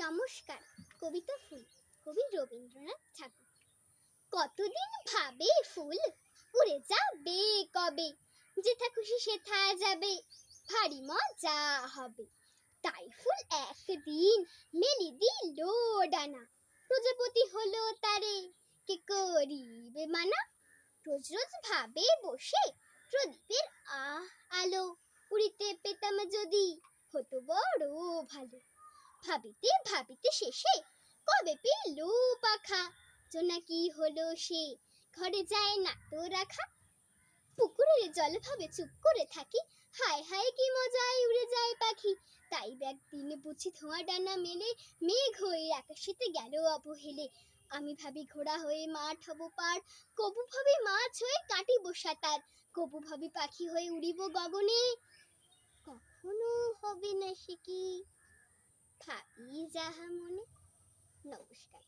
নমস্কার। কবিতা ফুল, কবি রবীন্দ্রনাথ ঠাকুর। কতদিন ভাবে ফুল উড়ে যাবে কবে, যেথা খুশি সেথা যাবে, ভারী মজা হবে। তাই ফুল একদিন মেলি দিল ডানা, প্রজাপতি হলো তারে কে করিবে মানা। রোজ রোজ ভাবে বসে প্রদীপের আলো, উড়িতে পেতাম যদি হতো বড় ভালো। ভাবিতে ভাবিতে শেষে কবে পেল পাখা, জোনাকি হলো সে ঘরে যায় না তো রাখা। পুকুরের জল ভাবে চুপ করে থাকি, হায় হায় কি মজায় উড়ে যায় পাখি। তাই একদিন বুঝি ধোঁয়া ডানা মেলে, মেঘ হয়ে আকাশেতে গেল অবহেলে। আমি ভাবি ঘোড়া হয়ে মাঠ হব পার, কবু ভাবি মাছ হয়ে কাটিব সাঁতার, কবু ভাবি পাখি হয়ে উড়িব গগনে, কখনো হবে না সে কি ভাবি যাহা মনে। নমস্কার।